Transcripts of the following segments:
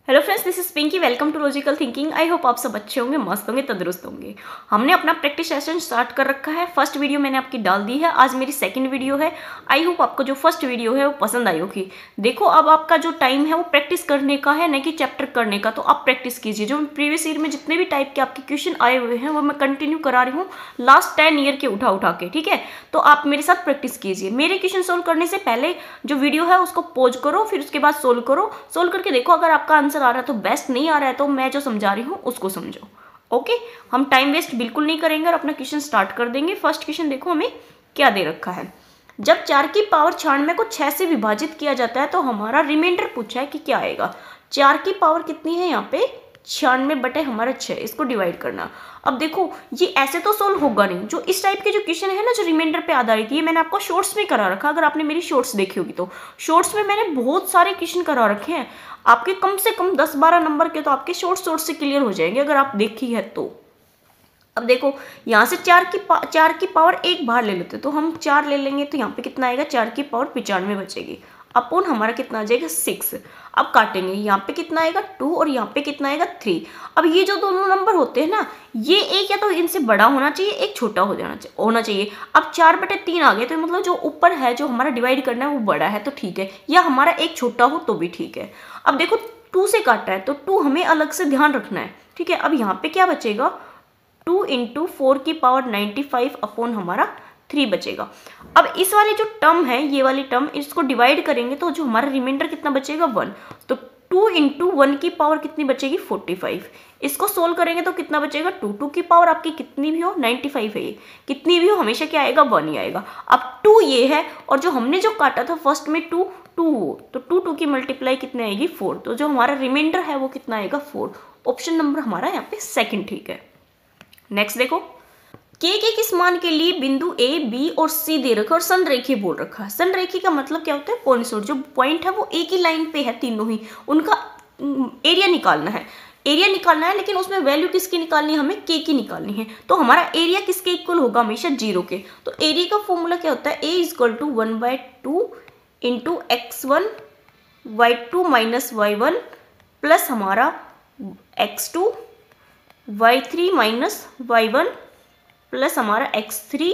Hello friends, this is Pinky. Welcome to logical thinking. I hope आप सब अच्छे होंगे, मस्त होंगे, तंदुरुस्त होंगे। हमने अपना प्रैक्टिस सेशन स्टार्ट कर रखा है। फर्स्ट वीडियो मैंने आपकी डाल दी है, आज मेरी सेकंड वीडियो है। आई होप आपको जो फर्स्ट वीडियो है वो पसंद आई होगी। देखो, अब आपका जो टाइम है वो प्रैक्टिस करने का है, न कि चैप्टर करने का। तो आप प्रैक्टिस कीजिए। जो प्रीवियस ईयर में जितने भी टाइप के आपके क्वेश्चन आए हुए हैं वो मैं कंटिन्यू करा रही हूँ लास्ट 10 ईयर के उठा के, ठीक है। तो आप मेरे साथ प्रैक्टिस कीजिए। मेरे क्वेश्चन सोल्व करने से पहले जो वीडियो है उसको पॉज करो, फिर उसके बाद सोल्व करो। सोल्व करके देखो, अगर आपका आंसर आ रहा है तो बेस्ट, नहीं आ रहा है तो मैं जो समझा रही हूँ उसको समझो। ओके, हम टाइम वेस्ट बिल्कुल नहीं करेंगे और अपना क्वेश्चन स्टार्ट कर देंगे। फर्स्ट क्वेश्चन देखो हमें क्या दे रखा है। जब 4 की पावर 96 को 6 से विभाजित किया जाता है तो हमारा रिमाइंडर पूछा है कि क्या आएगा। 4 की पावर कितनी है यहाँ पे 96 बटे हमारा 6, इसको डिवाइड करना। अब देखो, ये ऐसे तो सोल्व होगा नहीं। जो इस टाइप के जो क्वेश्चन है ना, जो रिमाइंडर पे आधारित, ये मैंने आपको शॉर्ट्स में करा रखा। अगर आपने मेरी शॉर्ट्स देखी होगी तो शॉर्ट्स में मैंने बहुत सारे क्वेश्चन करा रखे हैं। आपके कम से कम 10-12 नंबर के तो आपके शॉर्ट से क्लियर हो जाएंगे अगर आप देखी है तो। अब देखो, यहाँ से 4 की पावर 1 बाहर ले लेते तो हम 4 ले लेंगे तो यहाँ पे कितना आएगा, 4 की पावर 95 बचेगी। अपॉन हमारा कितना आ जाएगा 6। अब काटेंगे, यहाँ पे कितना आएगा 2 और यहाँ पे कितना आएगा 3। अब ये जो दोनों नंबर होते हैं ना, ये एक या तो इनसे बड़ा होना चाहिए, एक छोटा होना चाहिए। अब 4/3 आ गए तो मतलब जो ऊपर है, जो हमारा डिवाइड करना है वो बड़ा है तो ठीक है, या हमारा एक छोटा हो तो भी ठीक है। अब देखो 2 से काटा है तो 2 हमें अलग से ध्यान रखना है, ठीक है। अब यहाँ पे क्या बचेगा, 2 × 4 की पावर 95 अपॉन हमारा 3 बचेगा। अब इस वाले जो टर्म है, ये वाली टर्म, इसको डिवाइड करेंगे तो जो हमारा रिमाइंडर कितना बचेगा 1। तो 2 × 1 की पावर कितनी बचेगी 45। इसको सोल्व करेंगे तो कितना बचेगा 2 की पावर आपकी कितनी भी हो 95 है, ये कितनी भी हो हमेशा क्या आएगा 1 ही आएगा। अब 2 ये है और जो हमने जो काटा था फर्स्ट में 2 हो तो 2 की मल्टीप्लाई कितनी आएगी 4। तो जो हमारा रिमाइंडर है वो कितना आएगा 4। ऑप्शन नंबर हमारा यहाँ पे सेकंड ठीक है। नेक्स्ट देखो, के किस मान के लिए बिंदु ए बी और सी दे रखा और संरेखीय बोल रखा है। संरेखीय का मतलब क्या होता है, पॉइंट। जो पॉइंट है वो एक ही लाइन पे है, तीनों ही, उनका एरिया निकालना है। लेकिन उसमें वैल्यू किसकी निकालनी है, हमें के की निकालनी है। तो हमारा एरिया किसके इक्वल होगा, हमेशा 0 के। तो एरिया का फॉर्मूला क्या होता है, a = 1/2 × x1 y2 - y1 plus हमारा x2 y3 - y1 प्लस हमारा x3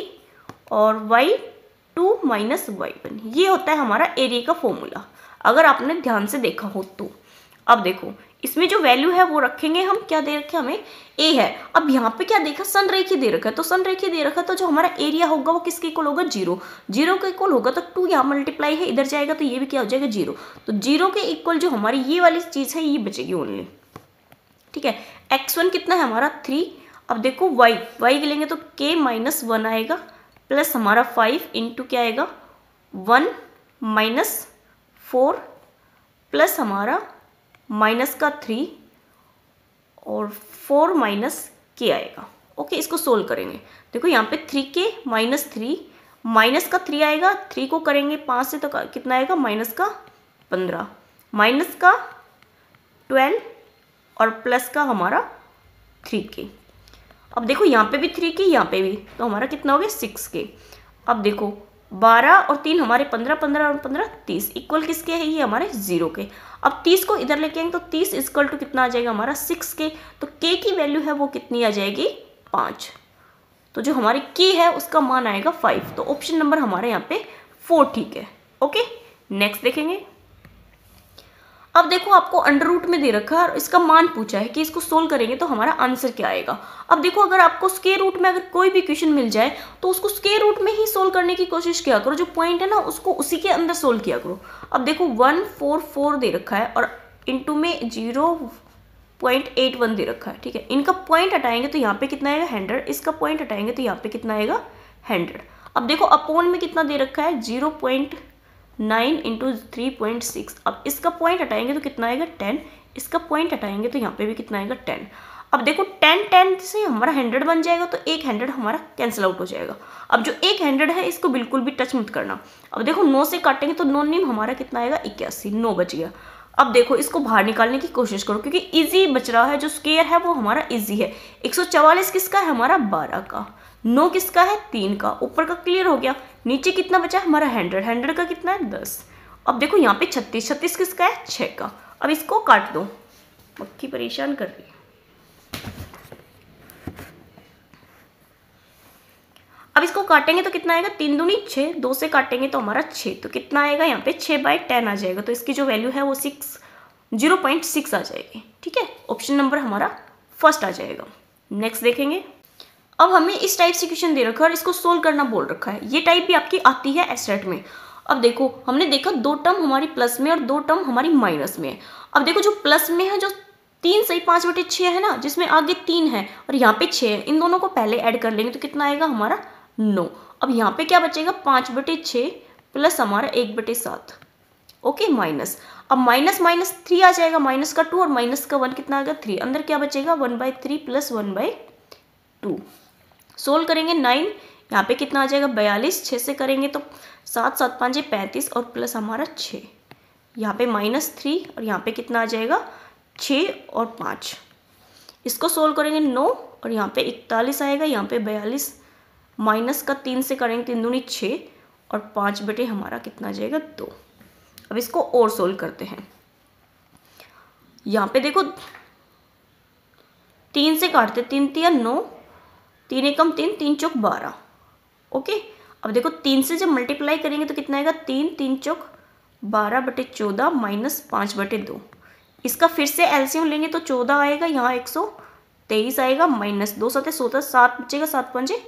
और y2 - y1। ये होता है हमारा एरिया का फॉर्मूला, अगर आपने ध्यान से देखा हो तो। अब देखो, इसमें जो वैल्यू है वो रखेंगे हम, क्या दे रखे हमें a है। अब यहाँ पे क्या देखा, संरेखीय दे रखा है। तो संरेखीय दे रखा तो जो हमारा एरिया होगा वो किसके इक्वल होगा 0 के इक्वल होगा। तो 2 यहाँ मल्टीप्लाई है, इधर जाएगा तो ये भी क्या हो जाएगा 0। तो 0 के इक्वल जो हमारी ये वाली चीज़ है ये बचेगी ओनली, ठीक है। x1 कितना है हमारा 3। अब देखो y के लेंगे तो k - 1 आएगा प्लस हमारा 5 × क्या आएगा 1 - 4 प्लस हमारा माइनस का 3 और 4 - k आएगा। ओके, इसको सोल्व करेंगे। देखो यहाँ पे 3k - 3 माइनस का 3 आएगा, 3 को करेंगे 5 से तो कितना आएगा -15 माइनस का 12 और प्लस का हमारा 3k। अब देखो यहाँ पे भी 3k, यहाँ पे भी, तो हमारा कितना हो गया 6k। अब देखो 12 और 3 हमारे 15 और 15 30 इक्वल किसके है, ये हमारे 0 के। अब 30 को इधर लेके आएंगे तो 30 = कितना आ जाएगा हमारा 6k। तो k की वैल्यू है वो कितनी आ जाएगी 5। तो जो हमारी k है उसका मान आएगा 5। तो ऑप्शन नंबर हमारे यहाँ पे 4 ठीक है। ओके, नेक्स्ट देखेंगे। अब देखो, आपको अंडर रूट में दे रखा है और इसका मान पूछा है कि इसको सोल्व करेंगे तो हमारा आंसर क्या आएगा। अब देखो, अगर आपको स्क्वायर रूट में अगर कोई भी क्वेश्चन मिल जाए तो उसको स्क्वायर रूट में ही सोल्व करने की कोशिश किया करो। जो पॉइंट है ना उसको उसी के अंदर सोल्व किया करो। अब देखो 144 दे रखा है और इंटू में 0.81 दे रखा है, ठीक है। इनका पॉइंट हटाएंगे तो यहाँ पे कितना आएगा 100, इसका पॉइंट हटाएंगे तो यहाँ पे कितना आएगा 100। अब देखो अपॉन में कितना दे रखा है 0.9 × 3.6। अब इसका पॉइंट हटाएंगे तो कितना आएगा 10, इसका पॉइंट हटाएंगे तो यहाँ पे भी कितना आएगा 10। अब देखो 10 से हमारा 100 बन जाएगा तो एक 100 हमारा कैंसिल आउट हो जाएगा। अब जो एक 100 है इसको बिल्कुल भी टच मत करना। अब देखो 9 से काटेंगे तो 9 9 हमारा कितना आएगा 81, 9 बच गया। अब देखो इसको बाहर निकालने की कोशिश करो क्योंकि इजी बच रहा है, जो स्क्वायर है वो हमारा इजी है। 144 किसका है हमारा 12 का, 9 किसका है 3 का, ऊपर का क्लियर हो गया। नीचे कितना बचा हमारा 100 का कितना है 10। अब देखो यहाँ पे 36 किसका है 6 का। अब इसको काट दो, मक्खी परेशान कर रही है। अब इसको काटेंगे तो कितना आएगा, 3 दूनी 6, 2 से काटेंगे तो हमारा 6, तो कितना आएगा यहाँ पे 6/10 आ जाएगा। तो इसकी जो वैल्यू है वो 0.6 आ जाएगी। ठीक है, ऑप्शन नंबर हमारा फर्स्ट आ जाएगा। नेक्स्ट देखेंगे। अब हमें इस टाइप से क्वेश्चन दे रखा है और इसको सोल्व करना बोल रखा है। ये टाइप भी आपकी आती है एसटेट में। अब देखो हमने देखा 2 टर्म हमारी प्लस में और 2 टर्म हमारी माइनस में है। अब देखो जो प्लस में है, जो 3 सही 5/6 है ना, जिसमें आगे 3 है और यहाँ पे 6 है, इन दोनों को पहले ऐड कर लेंगे तो कितना आएगा हमारा 9। अब यहाँ पे क्या बचेगा 5/6 प्लस हमारा 1/7, ओके माइनस। अब माइनस माइनस 3 आ जाएगा, माइनस का 2 और माइनस का 1 कितना आएगा 3, अंदर क्या बचेगा 1/3 प्लस 1/2। सोल्व करेंगे 9, यहाँ पे कितना आ जाएगा 42, 6 से करेंगे तो 7 7 5 35 और प्लस हमारा 6, यहाँ पे -3 और यहाँ पे कितना आ जाएगा 6 और 5। इसको सोल्व करेंगे 9 और यहाँ पे 41 आएगा, यहाँ पे 42, माइनस का 3 से करेंगे 3 दूनी 6 और 5 बटे हमारा कितना आ जाएगा 2। अब इसको और सोल्व करते हैं। यहाँ पे देखो 3 से काटते, 3 3 9, 3 एकम 3, 3 चौक 12, ओके। अब देखो 3 से जब मल्टीप्लाई करेंगे तो कितना आएगा 3 3 चौक 12/14 माइनस 5/2। इसका फिर से एलसीएम लेंगे तो 14 आएगा, यहाँ 123 आएगा, माइनस 2 7 17, 7 बचेगा, 7 5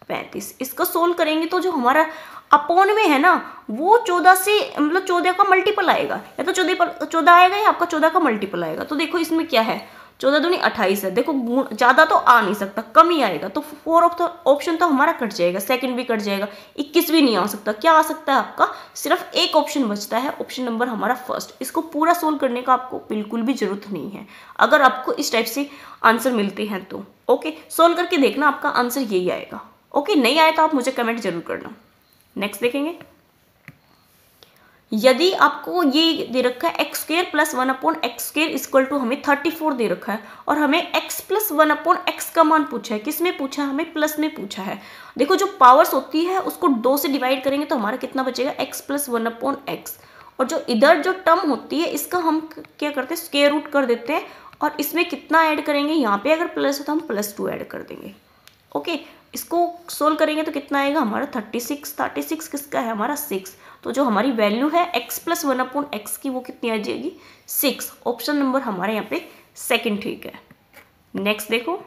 35। इसको सोल्व करेंगे तो जो हमारा अपॉन में है ना वो 14 से मतलब 14 का मल्टीपल आएगा, या तो 14 आएगा या आपका 14 का मल्टीपल आएगा। तो देखो इसमें क्या है 14 दूनी 28 है, देखो ज़्यादा तो आ नहीं सकता, कम ही आएगा। तो 4 ऑप्शन तो हमारा कट जाएगा, सेकंड भी कट जाएगा, 21 भी नहीं आ सकता। क्या आ सकता है आपका, सिर्फ एक ऑप्शन बचता है, ऑप्शन नंबर हमारा फर्स्ट। इसको पूरा सोल्व करने का आपको बिल्कुल भी जरूरत नहीं है, अगर आपको इस टाइप से आंसर मिलते हैं तो। ओके, सोल्व करके देखना, आपका आंसर यही आएगा। ओके, नहीं आए तो आप मुझे कमेंट जरूर करना। नेक्स्ट देखेंगे। यदि आपको ये दे रखा है x² + 1/x² इक्वल टू हमें 34 दे रखा है और हमें x + 1/x का मान पूछा है, किस में पूछा है, हमें प्लस में पूछा है। देखो जो पावर्स होती है उसको 2 से डिवाइड करेंगे तो हमारा कितना बचेगा x + 1/x, और जो इधर जो टर्म होती है इसका हम क्या करते हैं स्क्वायर रूट कर देते हैं, और इसमें कितना ऐड करेंगे, यहाँ पे अगर प्लस है तो हम +2 ऐड कर देंगे। ओके, इसको सोल्व करेंगे तो कितना आएगा हमारा 36 किसका है हमारा 6। तो जो हमारी वैल्यू है x + 1/x की वो कितनी आ जाएगी 6। ऑप्शन नंबर हमारे यहाँ पे सेकंड ठीक है। नेक्स्ट देखो,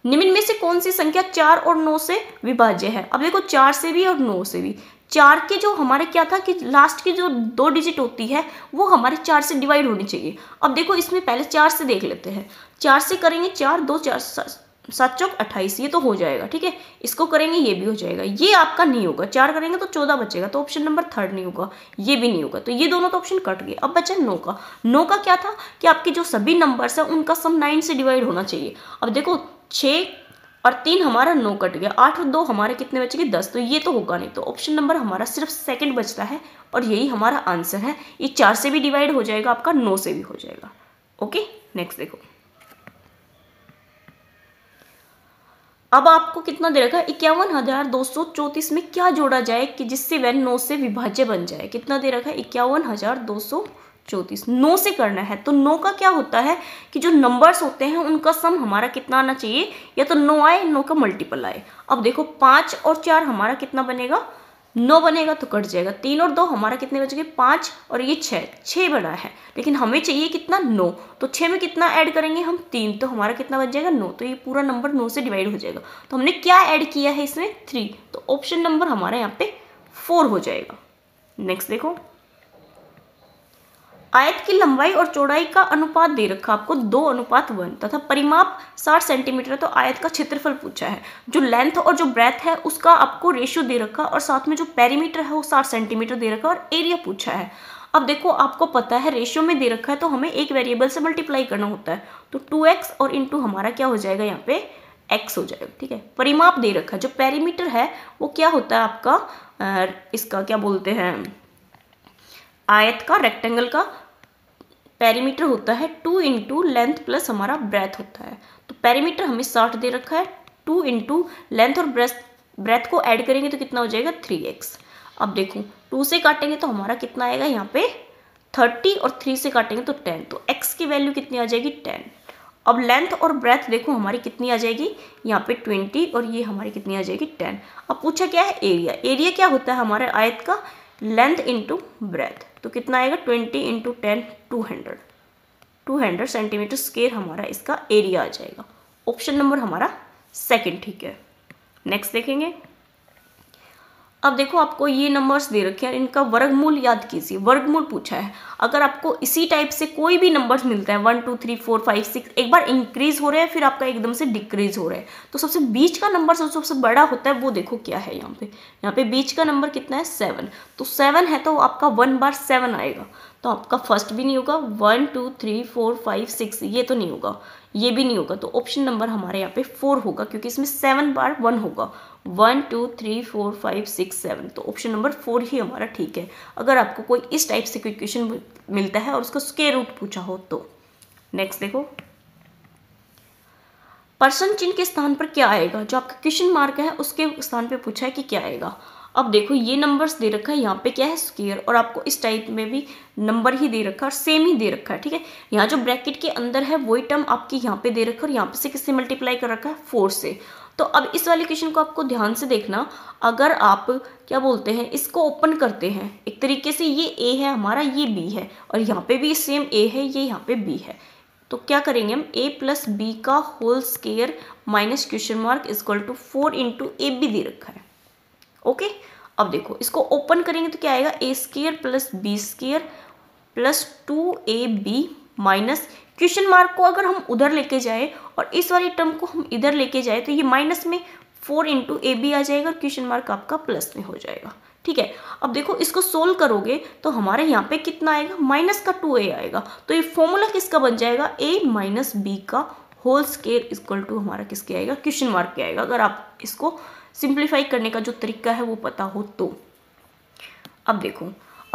निम्न में से कौन सी संख्या 4 और 9 से विभाज्य है। अब देखो 4 से भी और 9 से भी, 4 के जो हमारे क्या था कि लास्ट की जो 2 डिजिट होती है वो हमारे 4 से डिवाइड होनी चाहिए। अब देखो इसमें पहले 4 से देख लेते हैं, 4 से करेंगे 4 2 4 7 चौक 28, ये तो हो जाएगा। ठीक है, इसको करेंगे ये भी हो जाएगा, ये आपका नहीं होगा। 4 करेंगे तो 14 बचेगा, तो ऑप्शन नंबर थर्ड नहीं होगा, ये भी नहीं होगा। तो ये दोनों तो ऑप्शन कट गए। अब बचा 9 का। 9 का क्या था कि आपके जो सभी नंबर्स हैं उनका सम 9 से डिवाइड होना चाहिए। अब देखो 6 और 3 हमारा 9 कट गया, 8 और 2 हमारे कितने बचेंगे 10, तो ये तो होगा नहीं। तो ऑप्शन नंबर हमारा सिर्फ सेकंड बचता है और यही हमारा आंसर है। ये 4 से भी डिवाइड हो जाएगा आपका, 9 से भी हो जाएगा। ओके, नेक्स्ट देखो। अब आपको कितना दे रखा है 51,234 में क्या जोड़ा जाए कि जिससे वह 9 से विभाज्य बन जाए। कितना दे रखा है 51,234, 9 से करना है। तो 9 का क्या होता है कि जो नंबर्स होते हैं उनका सम हमारा कितना आना चाहिए, या तो 9 आए, 9 का मल्टीपल आए। अब देखो 5 और 4 हमारा कितना बनेगा 9 बनेगा, तो कट जाएगा। 3 और 2 हमारा कितने बच गए 5, और ये 6 बना है, लेकिन हमें चाहिए कितना 9। तो 6 में कितना ऐड करेंगे हम 3, तो हमारा कितना बच जाएगा 9। तो ये पूरा नंबर 9 से डिवाइड हो जाएगा। तो हमने क्या ऐड किया है इसमें 3, तो ऑप्शन नंबर हमारा यहाँ पे 4 हो जाएगा। नेक्स्ट देखो, आयत की लंबाई और चौड़ाई का अनुपात दे रखा आपको 2:1 तथा परिमाप 60 सेंटीमीटर। तो आयत का क्षेत्रफल पूछा है, जो लेंथ और जो ब्रेथ है उसका आपको रेशियो दे रखा, और साथ में जो पेरीमीटर है वो 60 सेंटीमीटर दे रखा, और एरिया पूछा है। अब देखो आपको पता है रेशियो में दे रखा है तो हमें एक वेरिएबल से मल्टीप्लाई करना होता है, तो 2x और इंटू हमारा क्या हो जाएगा यहाँ पे x हो जाएगा। ठीक है, परिमाप दे रखा है, जो पेरीमीटर है वो क्या होता है आपका इसका क्या बोलते हैं आयत का, रेक्टेंगल का पेरीमीटर होता है 2 इंटू लेंथ प्लस हमारा ब्रेथ होता है। तो पेरीमीटर हमें 60 दे रखा है, 2 इंटू लेंथ और ब्रेथ को ऐड करेंगे तो कितना हो जाएगा 3x। अब देखो 2 से काटेंगे तो हमारा कितना आएगा यहाँ पे 30 और 3 से काटेंगे तो 10, तो x की वैल्यू कितनी आ जाएगी 10। अब लेंथ और ब्रेथ देखो हमारी कितनी आ जाएगी, यहाँ पे 20 और ये हमारी कितनी आ जाएगी 10। अब पूछा क्या है एरिया, एरिया क्या होता है हमारे आयत का, लेंथ इंटू ब्रेथ, तो कितना आएगा 20 इंटू 10 200 सेंटीमीटर स्क्वायर हमारा इसका एरिया आ जाएगा। ऑप्शन नंबर हमारा सेकंड ठीक है। नेक्स्ट देखेंगे। अब देखो आपको ये नंबर्स दे रखे हैं, इनका वर्गमूल याद कीजिए, वर्गमूल पूछा है। अगर आपको इसी टाइप से कोई भी नंबर्स मिलता है 1 2 3 4 5 6, एक बार इंक्रीज हो रहे हैं फिर आपका एकदम से डिक्रीज हो रहा है, तो सबसे बीच का नंबर सबसे बड़ा होता है वो देखो क्या है यहाँ पे बीच का नंबर कितना है 7, तो 7 है तो आपका 1 बार 7 आएगा, तो आपका फर्स्ट भी नहीं होगा 1 2 3 4 5 6, ये तो नहीं होगा, ये भी नहीं होगा, तो ऑप्शन नंबर हमारे यहाँ पे 4 होगा क्योंकि इसमें 7 बार 1 होगा। 1 2 3 4 5 6 7, तो ऑप्शन नंबर 4 ही हमारा ठीक है अगर आपको कोई इस टाइप से कोई क्वेश्चन मिलता है और उसका स्क्वायर रूट पूछा हो तो। नेक्स्ट देखो, पर्सन चिन्ह के स्थान पर क्या आएगा, जो आपका क्वेश्चन मार्क है उसके स्थान पे पूछा है कि क्या आएगा। अब देखो ये नंबर्स दे रखा है, यहाँ पे क्या है स्क्वायर, और आपको इस टाइप में भी नंबर ही दे रखा है और सेम ही दे रखा है, ठीक है। यहाँ जो ब्रैकेट के अंदर है वही टर्म आपकी यहाँ पे दे रखा है और यहाँ पे से किससे मल्टीप्लाई कर रखा है 4 से। तो अब इस वाले क्वेश्चन को आपको ध्यान से देखना, अगर आप क्या बोलते हैं इसको ओपन करते हैं एक तरीके से, ये ए है हमारा, ये बी है, और यहाँ पे भी सेम ए है, ये यहाँ पे बी है, तो क्या करेंगे हम a प्लस बी का whole square minus question mark equal to 4 into A B दे रखा है। ओके, अब देखो इसको ओपन करेंगे तो क्या आएगा a square plus B square plus 2ab minus question mark को अगर हम उधर लेके जाए और इस वाली टर्म को हम इधर लेके जाए तो ये माइनस में 4 इंटू ए बी आ जाएगा और क्वेश्चन मार्क आपका प्लस में हो जाएगा, ठीक है। अब देखो इसको सोल्व करोगे तो हमारे यहाँ पे कितना आएगा, माइनस का 2a आएगा, तो ये फॉर्मूला किसका बन जाएगा, a माइनस बी का होल स्क्वायर इक्वल टू हमारा किसके आएगा, क्वेश्चन मार्क के आएगा, अगर आप इसको सिंप्लीफाई करने का जो तरीका है वो पता हो तो। अब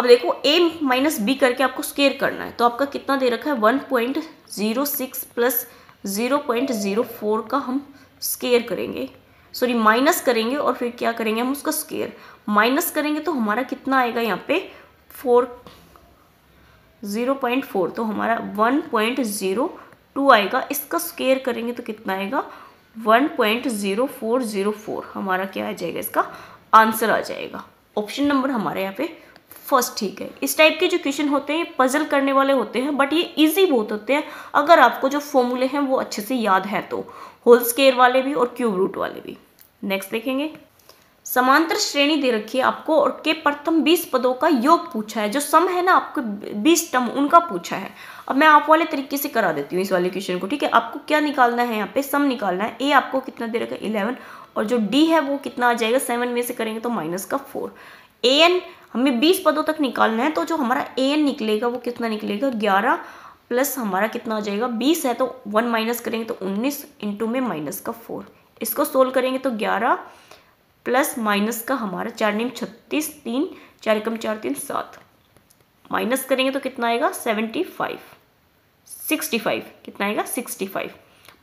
देखो a माइनस बी करके आपको स्क्वायर करना है, तो आपका कितना दे रखा है 1.06 प्लस 0.04 का हम स्क्वायर करेंगे, सॉरी माइनस करेंगे, और फिर क्या करेंगे हम उसका स्क्वायर माइनस करेंगे तो हमारा कितना आएगा यहाँ पे 0.4, तो हमारा 1.02 आएगा, इसका स्क्वायर करेंगे तो कितना आएगा 1.0404, हमारा क्या आ जाएगा, इसका आंसर आ जाएगा। ऑप्शन नंबर हमारे यहाँ पे फर्स्ट ठीक है। इस टाइप के जो क्वेश्चन होते हैं पजल करने वाले होते हैं, बट ये इजी बहुत होते हैं अगर आपको जो फॉर्मूले हैं वो अच्छे से याद है तो, होल स्क्वायर वाले भी और क्यूब रूट वाले भी। नेक्स्ट देखेंगे, समांतर श्रेणी दे रखी है आपको और के प्रथम 20 पदों का योग पूछा है, जो सम है ना आपको 20 टर्म उनका पूछा है। अब मैं आप वाले तरीके से करा देती हूँ इस वाले क्वेश्चन को, ठीक है। आपको क्या निकालना है, यहाँ पे सम निकालना है। ए आपको कितना दे रखा है 11, और जो डी है वो कितना आ जाएगा 7 में से करेंगे तो माइनस का 4। ए एन हमें 20 पदों तक निकालना है, तो जो हमारा ए एन निकलेगा वो कितना निकलेगा 11 प्लस हमारा कितना आ जाएगा 20 है तो 1 माइनस करेंगे तो 19 इंटू में माइनस का 4। इसको सोल्व करेंगे तो 11 प्लस माइनस का हमारा 4 9 36, 3 4 एकम 4 3 7, माइनस करेंगे तो कितना आएगा 65 कितना आएगा 65,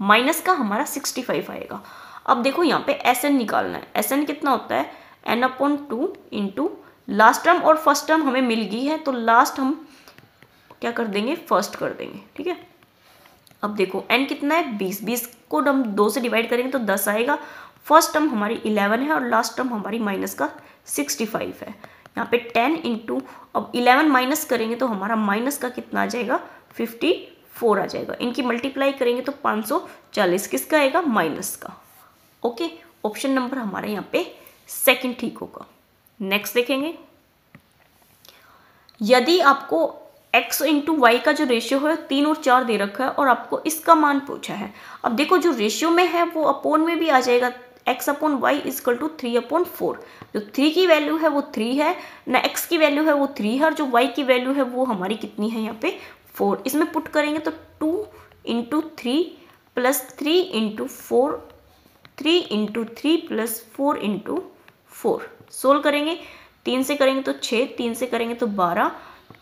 माइनस का हमारा 65 आएगा। अब देखो यहाँ पे एस एन निकालना है, एस एन कितना होता है n/2 इंटू लास्ट टर्म और फर्स्ट टर्म हमें मिल गई है, तो लास्ट हम क्या कर देंगे फर्स्ट कर देंगे, ठीक है। अब देखो n कितना है 20 को हम 2 से डिवाइड करेंगे तो 10 आएगा, फर्स्ट टर्म हमारी 11 है और लास्ट टर्म हमारी माइनस का 65 है। यहाँ पे 10 इंटू अब 11 माइनस करेंगे तो हमारा माइनस का कितना आ जाएगा 54 आ जाएगा, इनकी मल्टीप्लाई करेंगे तो 540, किसका आएगा माइनस का। ओके, ऑप्शन नंबर हमारे यहाँ पे सेकंड ठीक होगा। नेक्स्ट देखेंगे, यदि आपको x इंटू वाई का जो रेशियो है 3 और 4 दे रखा है और आपको इसका मान पूछा है। अब देखो जो रेशियो में है वो अपोन में भी आ जाएगा, x/y इक्वल टू 3/4, जो 3 की वैल्यू है वो 3 है ना, x की वैल्यू है वो 3 है और जो y की वैल्यू है वो हमारी कितनी है यहाँ पे 4। इसमें पुट करेंगे तो 2 into 3 plus 3 into 4, 3 into 3 plus 4 into 4, solve करेंगे 3 से करेंगे तो 6, 3 से करेंगे तो 12,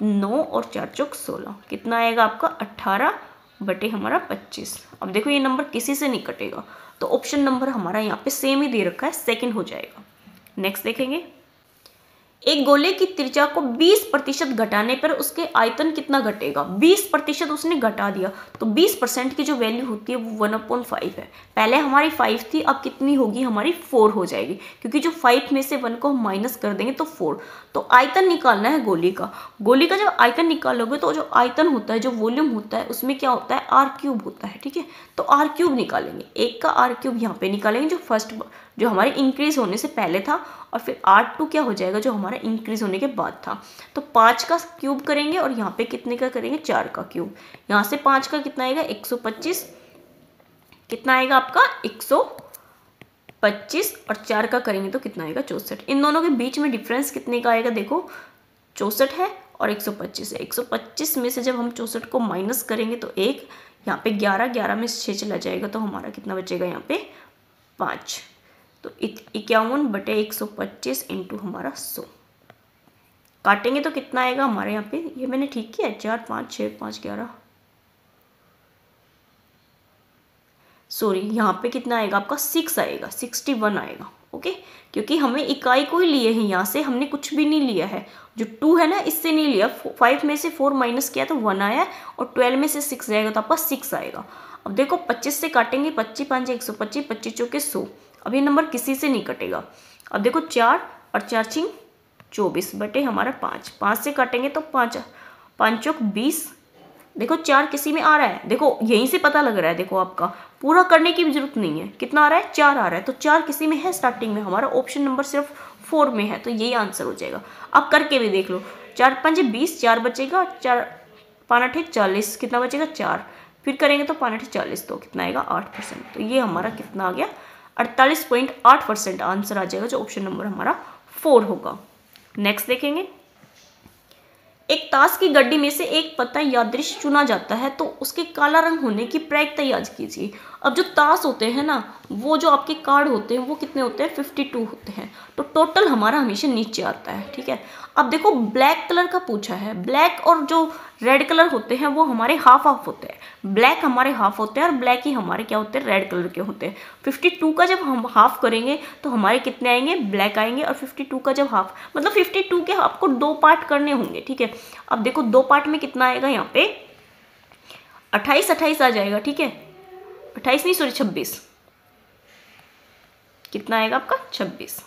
9 और 4 चौक 16, कितना आएगा आपका 18 बटे हमारा 25। अब देखो ये नंबर किसी से नहीं कटेगा, तो ऑप्शन नंबर हमारा यहाँ पे सेम ही दे रखा है, सेकंड हो जाएगा। नेक्स्ट देखेंगे, एक गोले की त्रिज्या को 20% घटाने पर उसके आयतन कितना घटेगा। 20% उसने घटा दिया, तो 20% की जो वैल्यू होती है वो 1/5 है। पहले हमारी 5 थी, अब कितनी होगी हमारी 4 हो जाएगी, क्योंकि जो 5 में से 1 को हम माइनस कर देंगे तो 4। तो आयतन निकालना है गोली का। गोली का जब आयतन निकालोगे तो जो आयतन होता है, जो वॉल्यूम होता है, उसमें क्या होता है, r³ होता है। ठीक है, तो r³ निकालेंगे, 1 का r³ यहाँ पे निकालेंगे, जो फर्स्ट जो हमारे इंक्रीज होने से पहले था, और फिर r2 क्या हो जाएगा, जो हमारा इंक्रीज होने के बाद था। तो 5 का क्यूब करेंगे और यहाँ पे कितने का करेंगे, 4 का क्यूब। यहाँ से 5 का कितना आएगा, 125, कितना आएगा आपका 125, और 4 का करेंगे तो कितना आएगा 64। इन दोनों के बीच में डिफरेंस कितने का आएगा, देखो 64 है और 125 है। 125 में से जब हम 64 को माइनस करेंगे तो 1, यहाँ पे 11, 11 में 6 चला जाएगा, तो हमारा कितना बचेगा यहाँ पे 5। तो 51/125 इंटू हमारा 100 काटेंगे तो कितना आएगा हमारे यहाँ पे, ये मैंने ठीक किया, 4, 5, 6, 5, 11, सॉरी यहाँ पे कितना आएगा आपका 6 आएगा, 61 आएगा। ओके, क्योंकि हमें इकाई को ही लिए हैं, यहाँ से हमने कुछ भी नहीं लिया है। जो 2 है ना, इससे नहीं लिया, 5 में से 4 माइनस किया तो 1 आया, और 12 में से 6 जाएगा तो आपका 6 आएगा। अब देखो 25 से काटेंगे, 25 5 125, 25 चौके 100। अब ये नंबर किसी से नहीं कटेगा। अब देखो 4 और 4 छिंग 24 बटे हमारा 5, 5 से काटेंगे तो 5 5 चौक 20। देखो 4 किसी में आ रहा है, देखो यहीं से पता लग रहा है, देखो आपका पूरा करने की भी जरूरत नहीं है, कितना आ रहा है 4 आ रहा है, तो 4 किसी में है स्टार्टिंग में, हमारा ऑप्शन नंबर सिर्फ 4 में है, तो यही आंसर हो जाएगा। अब करके भी देख लो, 4 5 20, 4 बचेगा, 4 5 8 40, कितना बचेगा 4, फिर करेंगे तो 5 8 40, तो कितना आएगा 8%। तो ये हमारा कितना आ गया 48.8% आंसर आ जाएगा, जो ऑप्शन नंबर हमारा 4 होगा। नेक्स्ट देखेंगे, एक ताश की गड्डी में से एक पत्ता यादृश चुना जाता है तो उसके काला रंग होने की प्रायिकता याद कीजिए। अब जो ताश होते हैं ना, वो जो आपके कार्ड होते हैं वो कितने होते हैं, 52 होते हैं, तो टोटल हमारा हमेशा नीचे आता है। ठीक है, अब देखो ब्लैक कलर का पूछा है, ब्लैक और जो रेड कलर होते हैं वो हमारे हाफ हाफ होते हैं, ब्लैक हमारे हाफ होते हैं और ब्लैक ही हमारे क्या होते हैं, रेड कलर के होते हैं। 52 का जब हम हाफ करेंगे तो हमारे कितने आएंगे, ब्लैक आएंगे, और 52 का जब हाफ, मतलब 52 के आपको 2 पार्ट करने होंगे। ठीक है, अब देखो 2 पार्ट में कितना आएगा, यहाँ पे 28 28 आ जाएगा। ठीक है, 28 नहीं सॉरी 26, कितना आएगा आपका 26,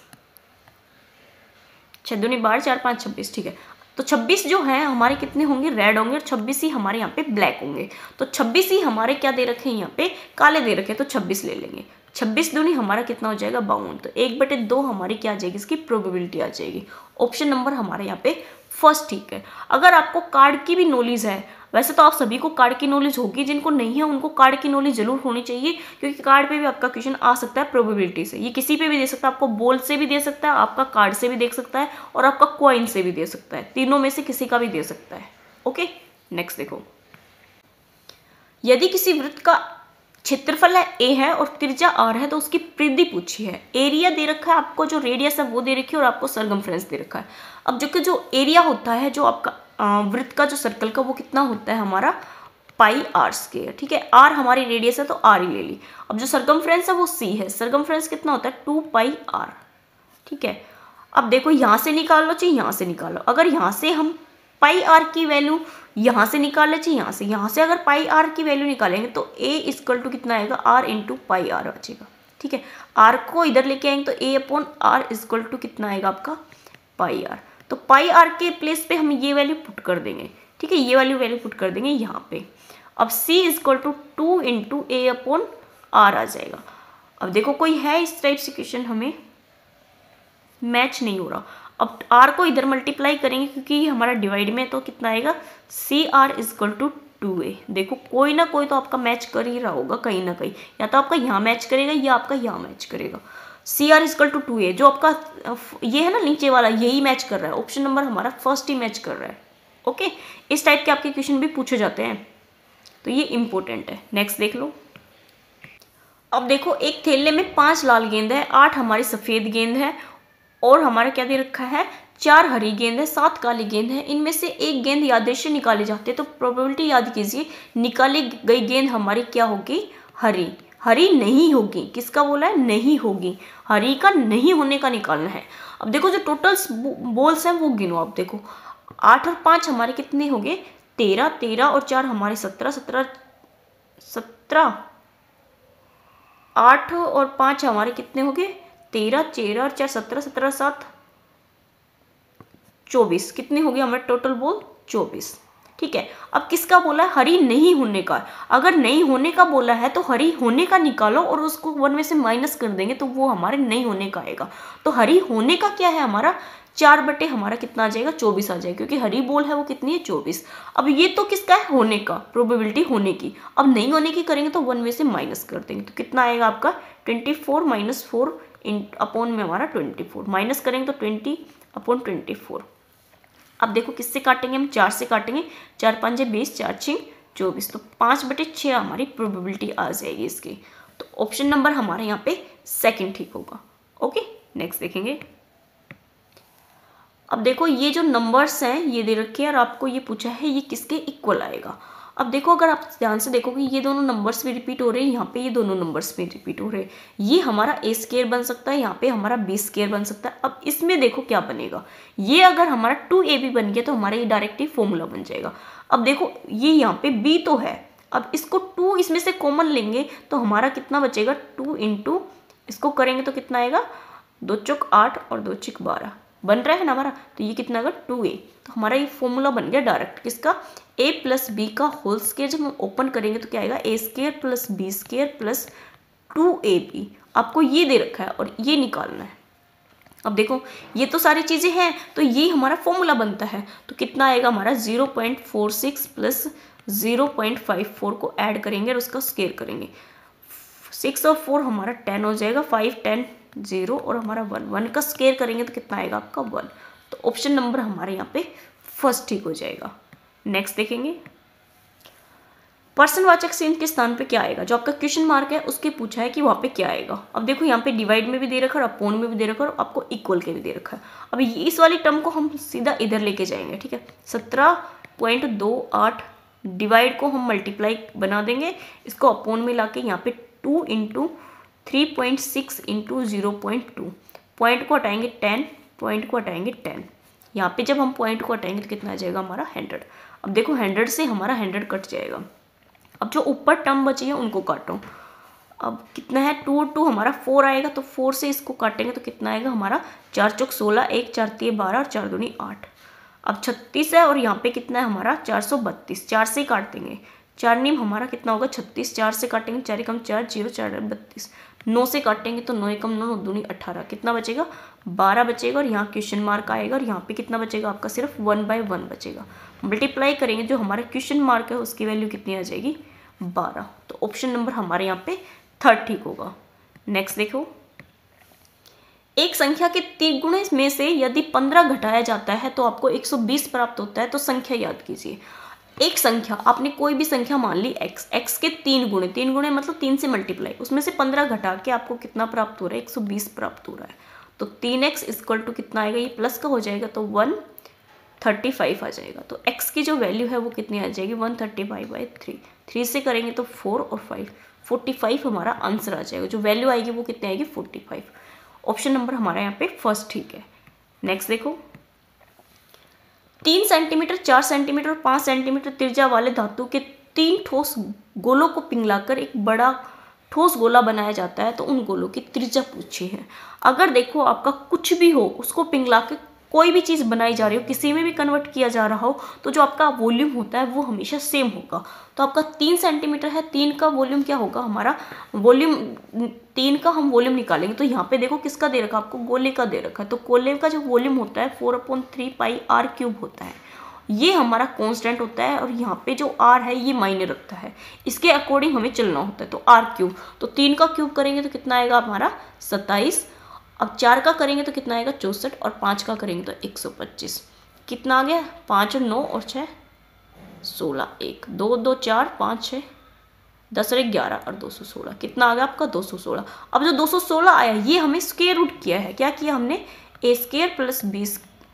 6 दूनी 12, 4 5 26। ठीक है, तो 26 जो है हमारे कितने होंगे, रेड होंगे, और 26 ही हमारे यहाँ पे ब्लैक होंगे। तो 26 ही हमारे क्या दे रखे हैं, यहाँ पे काले दे रखे हैं, तो 26 ले लेंगे। 26 दूनी हमारा कितना हो जाएगा 52, तो 1/2 हमारी क्या आ जाएगी, इसकी प्रोबेबिलिटी आ जाएगी। ऑप्शन नंबर हमारे यहाँ पे फर्स्ट ठीक है। अगर आपको कार्ड की भी नॉलेज है, वैसे तो आप सभी को कार्ड की नॉलेज होगी, जिनको नहीं है उनको कार्ड की नॉलेज जरूर होनी चाहिए, क्योंकि कार्ड पे भी आपका क्वेश्चन आ सकता है प्रोबेबिलिटी से। ये किसी पे भी दे सकता है, आपको बॉल से भी दे सकता है, आपका कार्ड से भी दे सकता है, और आपका कॉइन से भी दे सकता है, तीनों में से किसी का भी दे सकता है। ओके, नेक्स्ट देखो, यदि किसी वृत्त का क्षेत्रफल है a है और त्रिज्या r है तो उसकी परिधि पूछी है। एरिया दे रखा है आपको, जो रेडियस है वो दे रखी है, और आपको सरकमफ्रेंस दे रखा है। अब जो एरिया होता है जो आपका वृत्त का जो सर्कल का, वो कितना होता है हमारा पाई r स्क्वायर। ठीक है, r हमारी रेडियस है तो r ही ले ली। अब जो सरकमफ्रेंस है वो c है, सरकमफ्रेंस कितना होता है 2 पाई r। ठीक है, अब देखो यहाँ से निकाल लो चाहे यहाँ से निकाल लो, अगर यहाँ से हम पाई r की वैल्यू यहाँ से निकाल ले चाहिए, यहाँ से अगर पाई r की वैल्यू निकालेंगे तो a इक्वल टू कितना आएगा, r इंटू पाई r आ जाएगा। ठीक है, r को इधर लेके आएंगे तो a upon r equal to कितना आएगा आपका पाई r। तो पाई r के प्लेस पे हम ये वैल्यू पुट कर देंगे। ठीक है, ये वैल्यू पुट कर देंगे यहाँ पे। अब c equal to 2 into a upon r आ जाएगा। अब देखो कोई है इस टाइप से क्वेश्चन, हमें मैच नहीं हो रहा। अब r को इधर मल्टीप्लाई करेंगे क्योंकि हमारा डिवाइड में, तो कितना आएगा CR इक्वल टू 2a। देखो कोई ना कोई तो आपका मैच कर ही रहा होगा कहीं ना कहीं, या तो आपका यहाँ मैच करेगा या आपका यहाँ मैच करेगा। CR इक्वल टू 2a, जो आपका ये है ना नीचे वाला, यही मैच कर रहा है। ऑप्शन नंबर हमारा फर्स्ट ही मैच कर रहा है। ओके, इस टाइप के आपके क्वेश्चन भी पूछे जाते हैं, तो ये इंपॉर्टेंट है। नेक्स्ट देख लो। अब देखो एक थैले में 5 लाल गेंद है, 8 हमारी सफ़ेद गेंद है, और हमारा क्या दे रखा है 4 हरी गेंद है, 7 काली गेंद है। इनमें से एक गेंद यादृश निकाली जाती है, तो प्रोबेबिलिटी याद कीजिए, निकाली गई गेंद हमारी क्या होगी, हरी। हरी नहीं होगी, किसका बोला है, नहीं होगी, हरी का नहीं होने का निकालना है। अब देखो जो टोटल्स बोल्स हैं वो गिनो आप, देखो 8 और 5 हमारे कितने हो गए 13, 13 और 4 हमारे 17, 17 8 और 5 हमारे कितने हो गए 13, 13 और 4 17, 17 7 24, कितने हो गए हमारे टोटल बोल 24। ठीक है, अब किसका बोला है, हरी नहीं होने का। अगर नहीं होने का बोला है तो हरी होने का निकालो और उसको 1 में से माइनस कर देंगे तो वो हमारे नहीं होने का आएगा। तो हरी होने का क्या है हमारा 4 बटे हमारा कितना आ जाएगा 24 आ जाएगा, क्योंकि हरी बोल है वो कितनी है 24। अब ये तो किसका है, होने का, प्रोबेबिलिटी होने की। अब नहीं होने की करेंगे तो 1 में से माइनस कर देंगे तो कितना आएगा आपका 24 माइनस 4 अपॉन में हमारा 24, माइनस करेंगे तो 20 अपॉन 24। अब देखो किससे काटेंगे हम, 4 से काटेंगे, 4 5 20, 4 6 24, तो 5 बटे 6 हमारी प्रोबेबिलिटी आ जाएगी इसकी। तो ऑप्शन नंबर हमारे यहाँ पे सेकंड ठीक होगा। ओके, नेक्स्ट देखेंगे। अब देखो ये जो नंबर्स हैं ये दे रखे हैं और आपको ये पूछा है ये किसके इक्वल आएगा। अब देखो अगर आप ध्यान से देखोगे ये दोनों नंबर्स भी रिपीट हो रहे हैं, यहाँ पे ये दोनों नंबर्स भी रिपीट हो रहे हैं। ये हमारा a स्क्वायर बन सकता है, यहाँ पे हमारा b स्क्वायर बन सकता है। अब इसमें देखो क्या बनेगा, ये अगर हमारा 2ab बन गया तो हमारा ये डायरेक्टली फॉर्मूला बन जाएगा। अब देखो ये यहाँ पे b तो है, अब इसको 2 इसमें से कॉमन लेंगे तो हमारा कितना बचेगा 2 इंटू इसको करेंगे तो कितना आएगा 2 चौक 8 और 2 चिक 12 बन रहा है ना हमारा, तो ये कितना आएगा 2a। तो हमारा ये फॉर्मूला बन गया डायरेक्ट किसका, a प्लस बी का होल स्क्वायर। जब हम ओपन करेंगे तो क्या आएगा a square plus B square plus 2ab। आपको ये दे रखा है और ये निकालना है। अब देखो ये तो सारी चीज़ें हैं तो ये हमारा फॉर्मूला बनता है, तो कितना आएगा हमारा 0.46 प्लस 0.54 को ऐड करेंगे और उसका स्क्वायर करेंगे। 6 और 4 हमारा 10 हो जाएगा, 5 10 0 और हमारा 1 का स्क्वायर करेंगे तो कितना आएगा आपका 1। तो ऑप्शन नंबर हमारे यहाँ पे फर्स्ट ठीक हो जाएगा। नेक्स्ट देखेंगे, पर्सनवाचक चिन्ह के स्थान पे क्या आएगा, जो आपका क्वेश्चन मार्क है उसके पूछा है कि वहाँ पे क्या आएगा। अब देखो यहाँ पे डिवाइड में भी दे रखा है और अपोन में भी दे रखा है और आपको इक्वल के भी दे रखा है। अब इस वाली टर्म को हम सीधा इधर लेके जाएंगे। ठीक है, 17.28 डिवाइड को हम मल्टीप्लाई बना देंगे, इसको अपोन में लाके यहाँ पे 2 इंटू 3.6 इंटू 0.2, पॉइंट को हटाएंगे 10, पॉइंट को हटाएंगे 10। यहाँ पे जब हम पॉइंट को हटाएंगे तो कितना आ जाएगा हमारा 100। अब देखो 100 से हमारा 100 कट जाएगा। अब जो ऊपर टर्म बची है उनको काटो। अब कितना है 2 2 हमारा 4 आएगा, तो 4 से इसको काटेंगे तो कितना आएगा हमारा 4 चौक 16, 1 4 3 12 और 4 दूनी 8। अब 36 है और यहाँ पे कितना है हमारा 432, 4 से काट देंगे, 4 नीम हमारा कितना होगा 36, 4 से काटेंगे 4 कम 4 0 4 32, 9 से काटेंगे तो 9 कम 9 9 दूनी 18, कितना बचेगा 12 बचेगा और यहाँ क्वेश्चन मार्क आएगा और यहाँ पे कितना बचेगा आपका सिर्फ 1/1 बचेगा। मल्टीप्लाई करेंगे जो हमारा क्वेश्चन मार्क है उसकी वैल्यू कितनी आ जाएगी 12। तो ऑप्शन नंबर हमारे यहाँ पे थर्ड ठीक होगा। नेक्स्ट देखो, एक संख्या के 3 गुणे में से यदि 15 घटाया जाता है तो आपको 120 प्राप्त होता है। तो संख्या याद कीजिए, एक संख्या आपने कोई भी संख्या मान ली x के 3 गुणे मतलब 3 से मल्टीप्लाई, उसमें से 15 घटा के आपको कितना प्राप्त हो रहा है 120 प्राप्त हो रहा है। तो 3x इक्वल टू कितना आएगा, ये प्लस का हो जाएगा तो 135 आ जाएगा। तो x की जो वैल्यू है वो कितनी आ जाएगी 135/3, 3 से करेंगे तो 4 और 5, 45 हमारा आंसर आ जाएगा। जो वैल्यू आएगी वो कितनी आएगी 45। ऑप्शन नंबर हमारा यहाँ पे फर्स्ट ठीक है। नेक्स्ट देखो, 3 सेंटीमीटर 4 सेंटीमीटर और 5 सेंटीमीटर त्रिज्या वाले धातु के 3 ठोस गोलों को पिघलाकर एक बड़ा ठोस गोला बनाया जाता है, तो उन गोलों की त्रिज्या पूछी है। अगर देखो आपका कुछ भी हो उसको पिघला के कोई भी चीज़ बनाई जा रही हो, किसी में भी कन्वर्ट किया जा रहा हो, तो जो आपका वॉल्यूम होता है वो हमेशा सेम होगा। तो आपका 3 सेंटीमीटर है, 3 का वॉल्यूम क्या होगा हमारा वॉल्यूम, 3 का हम वॉल्यूम निकालेंगे तो यहाँ पे देखो किसका दे रखा आपको, गोले का दे रखा है। तो गोले का जो वॉल्यूम होता है 4/3 पाई r³ होता है, ये हमारा कांस्टेंट होता है और यहाँ पे जो r है ये मायने रखता है, इसके अकॉर्डिंग हमें चलना होता है। तो r³, तो 3 का क्यूब करेंगे तो कितना आएगा हमारा 27। अब 4 का करेंगे तो कितना आएगा 64 और 5 का करेंगे तो 125। कितना आ गया 5 और 9 और 6 16, 1 2 2 4 5 6 10 और 11 और 216, कितना आ गया आपका 216। अब जो 216 आया ये हमें स्क्वायर रूट किया है, क्या किया हमने a² plus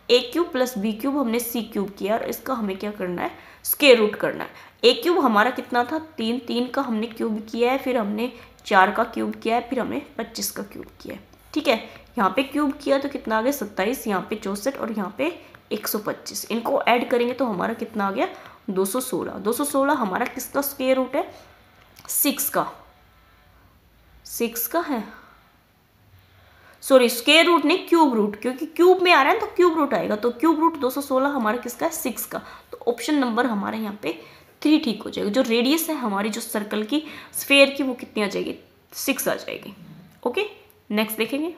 a³ plus b³ हमने c³ किया और इसका हमें क्या करना है स्क्वायर रूट करना है। a³ हमारा कितना था 3, 3 का हमने क्यूब किया है, फिर हमने 4 का क्यूब किया है, फिर हमने 25 का क्यूब किया है। ठीक है, यहाँ पे क्यूब किया तो कितना आ गया 27, यहाँ पे 64 और यहाँ पे 125। इनको ऐड करेंगे तो हमारा कितना आ गया 216। 216 हमारा किसका स्क्वायर रूट है? 6 का। 6 का है, सॉरी स्क्वायर रूट नहीं, क्यूब रूट, क्योंकि क्यूब में आ रहा है तो क्यूब रूट आएगा। तो क्यूब रूट 216 हमारा किसका है? 6 का। तो ऑप्शन नंबर हमारे यहाँ पे 3 ठीक हो जाएगा। जो रेडियस है हमारी जो सर्कल की, स्फेयर की, वो कितनी आ जाएगी? 6 आ जाएगी। ओके, नेक्स्ट देखेंगे।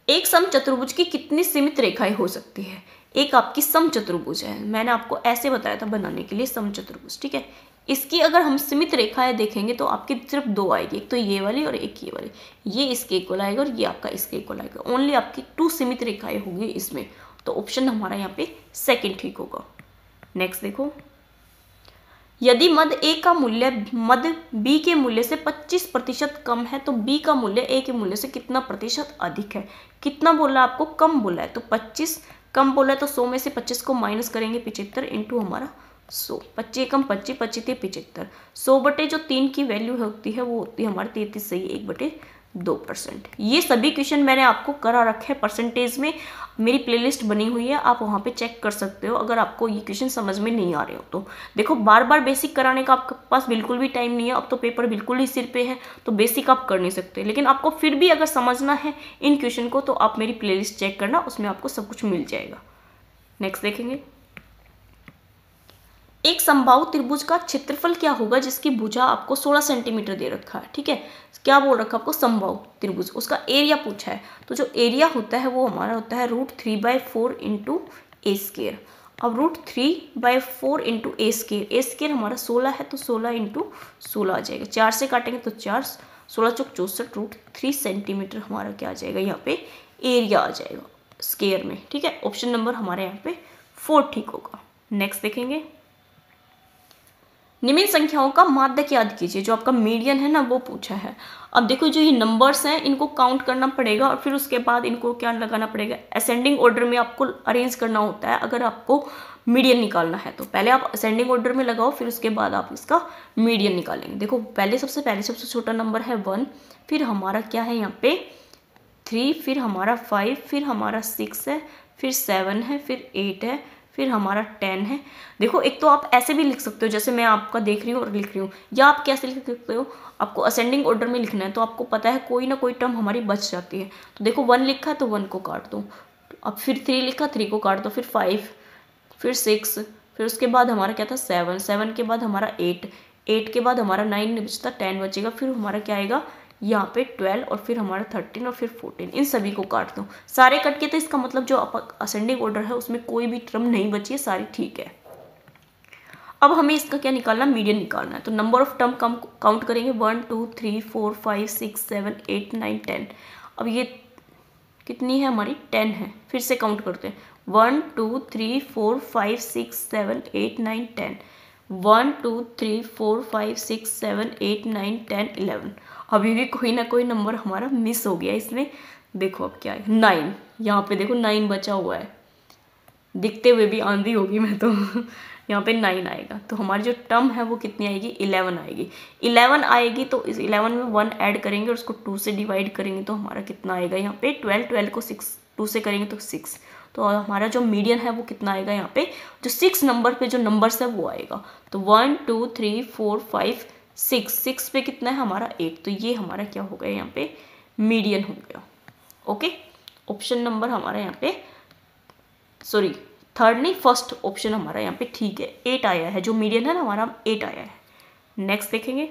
एक समचतुर्भुज की कितनी सीमित रेखाएं हो सकती है? एक आपकी समचतुर्भुज है, मैंने आपको ऐसे बताया था बनाने के लिए समचतुर्भुज। ठीक है, इसकी अगर हम सीमित रेखाएं देखेंगे तो आपकी सिर्फ 2 आएगी, एक तो ये वाली और एक ये वाली। ये इसके इक्वल आएगा और ये आपका इसके इक्वल आएगा। ओनली आपकी 2 सीमित रेखाएं होगी इसमें। तो ऑप्शन हमारा यहाँ पे सेकंड ठीक होगा। नेक्स्ट देखो, यदि मद ए का मूल्य मद बी के मूल्य से 25% कम है तो बी का मूल्य ए के मूल्य से कितना प्रतिशत अधिक है? कितना बोला आपको? कम बोला है, तो 25 कम बोला है तो 100 में से 25 को माइनस करेंगे 75 इंटू हमारा 100। 25 कम 25, 25 थे 75। 100 बटे जो 3 की वैल्यू होती है वो होती है हमारी 33 सही 1/2%। ये सभी क्वेश्चन मैंने आपको करा रखे हैं परसेंटेज में, मेरी प्लेलिस्ट बनी हुई है, आप वहाँ पे चेक कर सकते हो अगर आपको ये क्वेश्चन समझ में नहीं आ रहे हो तो। देखो बार बार बेसिक कराने का आपके पास बिल्कुल भी टाइम नहीं है, अब तो पेपर बिल्कुल ही सिर पे है, तो बेसिक आप कर नहीं सकते। लेकिन आपको फिर भी अगर समझना है इन क्वेश्चन को तो आप मेरी प्लेलिस्ट चेक करना, उसमें आपको सब कुछ मिल जाएगा। नेक्स्ट देखेंगे, एक समबाहु त्रिभुज का क्षेत्रफल क्या होगा जिसकी भुजा आपको 16 सेंटीमीटर दे रखा है? ठीक है, क्या बोल रखा है आपको? समबाहु त्रिभुज, उसका एरिया पूछा है। तो जो एरिया होता है वो हमारा होता है √3/4 इंटू ए स्केयर। अब √3/4 इंटू ए स्केयर, ए स्केयर हमारा 16 है तो 16 इंटू 16 आ जाएगा। 4 से काटेंगे तो 4, 16 चौक 64, √3 सेंटीमीटर हमारा क्या आ जाएगा? यहाँ पे एरिया आ जाएगा स्केयर में। ठीक है, ऑप्शन नंबर हमारे यहाँ पे 4 ठीक होगा। नेक्स्ट देखेंगे, निम्न संख्याओं का माध्य याद कीजिए। जो आपका मीडियन है ना वो पूछा है। अब देखो जो ये नंबर्स हैं इनको काउंट करना पड़ेगा और फिर उसके बाद इनको क्या लगाना पड़ेगा? असेंडिंग ऑर्डर में आपको अरेंज करना होता है अगर आपको मीडियन निकालना है तो। पहले आप असेंडिंग ऑर्डर में लगाओ, फिर उसके बाद आप इसका मीडियन निकालेंगे। देखो सबसे पहले सबसे छोटा नंबर है 1, फिर हमारा क्या है यहाँ पे 3, फिर हमारा 5, फिर हमारा 6 है, फिर 7 है, फिर 8 है, फिर हमारा 10 है। देखो एक तो आप ऐसे भी लिख सकते हो जैसे मैं आपका देख रही हूँ और लिख रही हूँ, या आप कैसे लिख सकते हो? आपको असेंडिंग ऑर्डर में लिखना है तो आपको पता है कोई ना कोई टर्म हमारी बच जाती है। तो देखो 1 लिखा है तो 1 को काट दो, अब फिर 3 लिखा 3 को काट दो, फिर 5, फिर 6, फिर उसके बाद हमारा क्या था 7, 7 के बाद हमारा 8, 8 के बाद हमारा 9 नहीं बचता, 10 बचेगा, फिर हमारा क्या आएगा यहाँ पे 12 और फिर हमारा 13 और फिर 14। इन सभी को काट दो, सारे कट के, तो इसका मतलब जो असेंडिंग ऑर्डर है उसमें कोई भी टर्म नहीं बची है, सारी ठीक है। अब हमें इसका क्या निकालना? मीडियन निकालना है। तो number of term come count करेंगे 1 2 3 4 5 6 7 8 9 10। अब ये कितनी है हमारी? 10 है। फिर से काउंट करते हैं 1 2 3 4 5 6 7 8 9 10, 1 2 3 4 5 6 7 8 9 10 11। अभी भी कोई ना कोई नंबर हमारा मिस हो गया इसमें। देखो अब क्या है 9, यहाँ पे देखो 9 बचा हुआ है, दिखते हुए भी आंधी होगी मैं तो यहाँ पे 9 आएगा। तो हमारी जो टर्म है वो कितनी आएगी? 11 आएगी। 11 आएगी तो इस 11 में 1 ऐड करेंगे और उसको 2 से डिवाइड करेंगे तो हमारा कितना आएगा यहाँ पे 12, 12 को 2 से करेंगे तो 6। तो हमारा जो मीडियन है वो कितना आएगा यहाँ पे? जो 6 नंबर पे जो नंबर्स है वो आएगा। तो 1 2 3 4 5 6, 6 पे कितना है हमारा 8। तो ये हमारा क्या हो गया यहाँ पे? मीडियन हो गया। ओके, ऑप्शन नंबर हमारा यहाँ पे, सॉरी थर्ड नहीं फर्स्ट ऑप्शन हमारा यहाँ पे ठीक है, 8 आया है। जो मीडियन है ना हमारा 8 आया है। नेक्स्ट देखेंगे,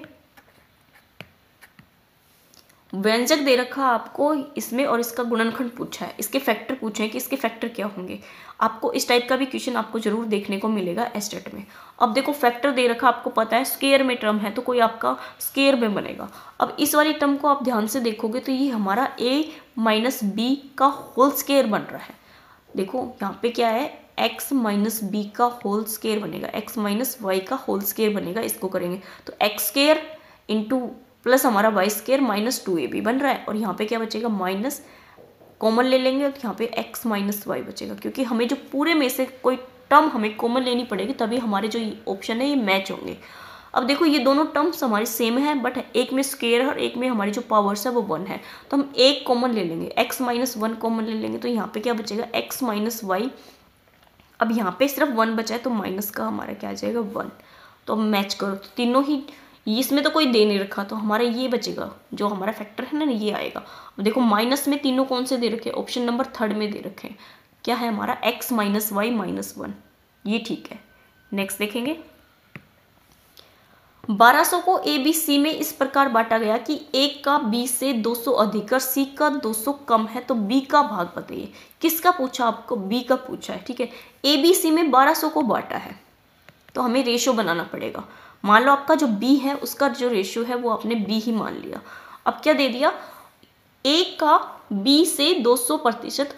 व्यंजक दे रखा आपको इसमें और इसका गुणनखंड पूछा है, इसके फैक्टर पूछे हैं कि इसके फैक्टर क्या होंगे। आपको इस टाइप का भी क्वेश्चन आपको जरूर देखने को मिलेगा एस्टेट में। अब देखो फैक्टर दे रखा आपको पता है स्क्वायर में टर्म है तो कोई आपका स्क्वायर में बनेगा। अब इस वाली टर्म को आप ध्यान से देखोगे तो ये हमारा a माइनस बी का होल स्क्वायर बन रहा है। देखो यहाँ पे क्या है x माइनस बी का होल स्क्वायर बनेगा, x माइनस वाई का होल स्क्वायर बनेगा। इसको करेंगे तो एक्स स्क्वायर इंटू प्लस हमारा वाई स्क्वायर माइनस 2ab बन रहा है। और यहाँ पे क्या बचेगा माइनस कॉमन ले लेंगे तो यहाँ पे x माइनस वाई बचेगा, क्योंकि हमें जो पूरे में से कोई टर्म हमें कॉमन लेनी पड़ेगी तभी हमारे जो ऑप्शन है ये मैच होंगे। अब देखो ये दोनों टर्म्स हमारी सेम है, बट एक में स्क्वायर है और एक में हमारी जो पावर्स है वो 1 है, तो हम एक कॉमन ले लेंगे, x माइनस 1 कॉमन ले लेंगे, तो यहाँ पे क्या बचेगा x माइनस वाई। अब यहाँ पे सिर्फ 1 बचा है तो माइनस का हमारा क्या आ जाएगा 1। तो मैच करो तो तीनों ही, इसमें तो कोई दे नहीं रखा, तो हमारा ये बचेगा जो हमारा फैक्टर है ना, ये आएगा। अब देखो माइनस में तीनों कौन से दे रखे हैं, ऑप्शन नंबर 3 में दे रखे हैं, क्या है हमारा x माइनस वाई माइनस 1, ये ठीक है। नेक्स्ट देखेंगे, 1200 को ए बी सी में इस प्रकार बांटा गया कि a का b से 200 अधिक और c का 200 कम है, तो b का भाग बताइए। किसका पूछा आपको, b का पूछा है, ठीक है। ए बी सी में 1200 को बांटा है तो हमें रेशो बनाना पड़ेगा। मान लो आपका जो b है उसका जो रेशो है वो आपने b ही मान लिया। अब क्या दे दिया, a का b से 200%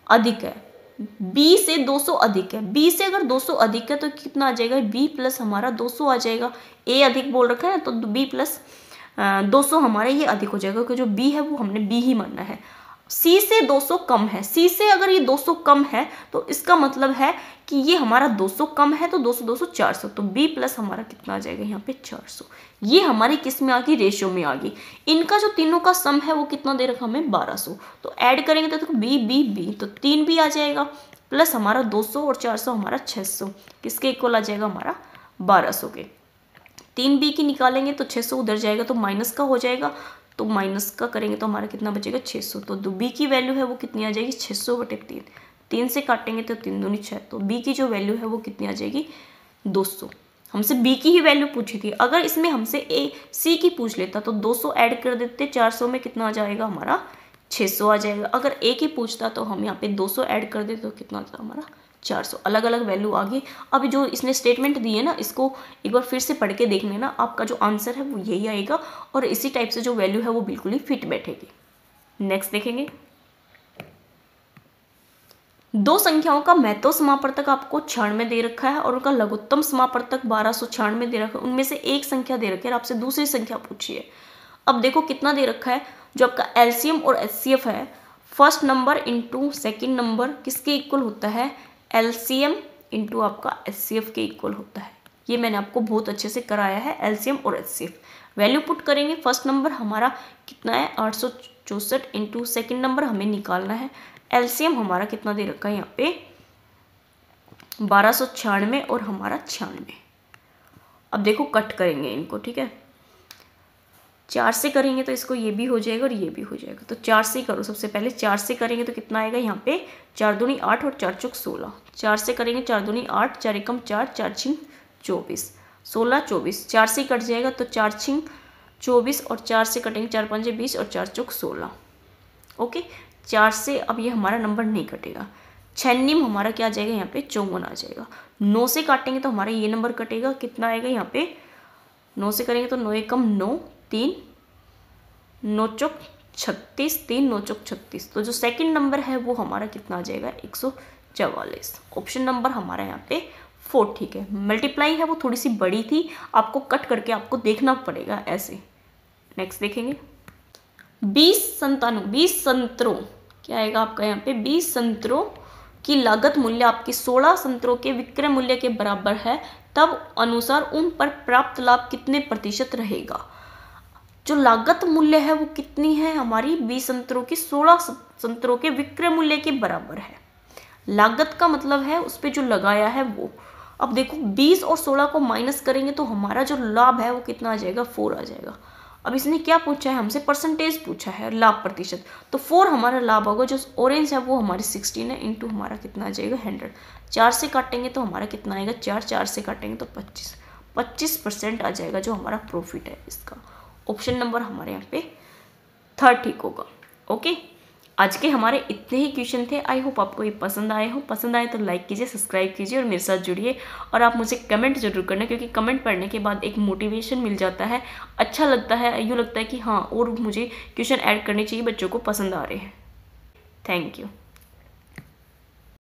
अधिक है, b से 200 अधिक है, b से अगर 200 अधिक है तो कितना आ जाएगा, b प्लस हमारा 200 आ जाएगा। a अधिक बोल रखा है तो b प्लस 200 हमारा ये अधिक हो जाएगा, क्योंकि जो b है वो हमने b ही मानना है। c से 200 कम है, c से अगर ये 200 कम है तो इसका मतलब है कि ये हमारा 200 कम है, तो 200 200 400, तो b प्लस हमारा कितना आ जाएगा यहाँ पे 400। ये हमारी किस में आ गई, रेशो में आ गई। इनका जो तीनों का सम है वो कितना दे रखा हमें 1200, तो ऐड करेंगे तो देखो b b b, तो 3 b आ जाएगा प्लस हमारा 200 और 400 हमारा 600, किसके इक्वल आ जाएगा हमारा 1200 के। 3 b की निकालेंगे तो 600 उधर जाएगा तो माइनस का हो जाएगा, तो माइनस का करेंगे तो हमारा कितना बचेगा 600, तो b की वैल्यू है वो कितनी आ जाएगी 600/3। 3 से काटेंगे तो 3 दूनी 6, तो b की जो वैल्यू है वो कितनी आ जाएगी 200। हमसे b की ही वैल्यू पूछी थी, अगर इसमें हमसे c की पूछ लेता तो 200 ऐड कर देते, 400 में कितना आ जाएगा हमारा 600 आ जाएगा। अगर a की पूछता तो हम यहाँ पे 200 ऐड कर देते तो कितना आता हमारा 400। अलग अलग वैल्यू आ गई। अब जो इसने स्टेटमेंट दी है ना, इसको एक बार फिर से पढ़ के देख लेना, आपका जो आंसर है वो यही आएगा और इसी टाइप से जो वैल्यू है वो बिल्कुल ही फिट बैठेगी। नेक्स्ट देखेंगे, दो संख्याओं का महत्व समापवर्तक आपको 96 दे रखा है और उनका लघुत्तम समापवर्तक 1296 दे रखा है। उनमें से एक संख्या दे रखी है और आपसे दूसरी संख्या पूछी है। अब देखो कितना दे रखा है, जो आपका एलसीएम और एचसीएफ है, first number into second number किसके इक्वल होता है, एलसीएम इंटू आपका एचसीएफ के इक्वल होता है। ये मैंने आपको बहुत अच्छे से कराया है, एलसीएम और एचसीएफ। वैल्यू पुट करेंगे, फर्स्ट नंबर हमारा कितना है 864 इंटू सेकेंड नंबर हमें निकालना है। एलसीएम हमारा कितना दे रखा है यहाँ पे 1296 और हमारा 96। अब देखो कट करेंगे इनको, ठीक है। 4 से करेंगे तो इसको ये भी हो जाएगा और ये भी हो जाएगा, तो 4 से ही करो। सबसे पहले 4 से करेंगे तो कितना आएगा यहाँ पे 4 दूनी 8 और 4 चौक 16। 4 से करेंगे 4 दूनी 8, 4 एकम 4, 4 छिंग 24, 16 24। 4 से कट जाएगा तो 4 छिंग 24 और 4 से कटेंगे 4 पंजे 20 और 4 चौक 16। ओके, 4 से अब ये हमारा नंबर नहीं कटेगा। 96 हमारा क्या आ जाएगा यहाँ पे 54 आ जाएगा। 9 से काटेंगे तो हमारा ये नंबर कटेगा, कितना आएगा यहाँ पे 9 से करेंगे तो 9 एकम 9, 3 9 चौक 36, 3 9 चौक 36। तो जो सेकंड नंबर है वो हमारा कितना आ जाएगा 144। ऑप्शन नंबर हमारा यहाँ पे 4 ठीक है। मल्टीप्लाई है वो थोड़ी सी बड़ी थी, आपको कट करके आपको देखना पड़ेगा ऐसे। नेक्स्ट देखेंगे, 20 संतरों क्या आएगा आपका यहाँ पे 20 संतरों की लागत मूल्य आपकी 16 संतरों के विक्रय मूल्य के बराबर है, तब अनुसार उन पर प्राप्त लाभ कितने प्रतिशत रहेगा। जो लागत मूल्य है वो कितनी है हमारी 20 संतरों की 16 संतरों के विक्रय मूल्य के बराबर है। लागत का मतलब है उस पर जो लगाया है वो। अब देखो 20 और 16 को माइनस करेंगे तो हमारा जो लाभ है वो कितना आ जाएगा 4 आ जाएगा। अब इसने क्या पूछा है हमसे, परसेंटेज पूछा है, लाभ प्रतिशत, तो 4 हमारा लाभ होगा। जो ऑरेंज है वो हमारी 16 है, इंटू हमारा कितना आ जाएगा 100। 4 से काटेंगे तो हमारा कितना आएगा 4, 4 से काटेंगे तो 25% आ जाएगा जो हमारा प्रॉफिट है इसका। ऑप्शन नंबर हमारे यहाँ पे 3 ठीक होगा। ओके, आज के हमारे इतने ही क्वेश्चन थे। आई होप आपको ये पसंद आए हो। पसंद आए तो लाइक कीजिए, सब्सक्राइब कीजिए और मेरे साथ जुड़िए। और आप मुझे कमेंट जरूर करना, क्योंकि कमेंट पढ़ने के बाद एक मोटिवेशन मिल जाता है, अच्छा लगता है, यूँ लगता है कि हाँ और मुझे क्वेश्चन ऐड करने चाहिए, बच्चों को पसंद आ रहे हैं। Thank you.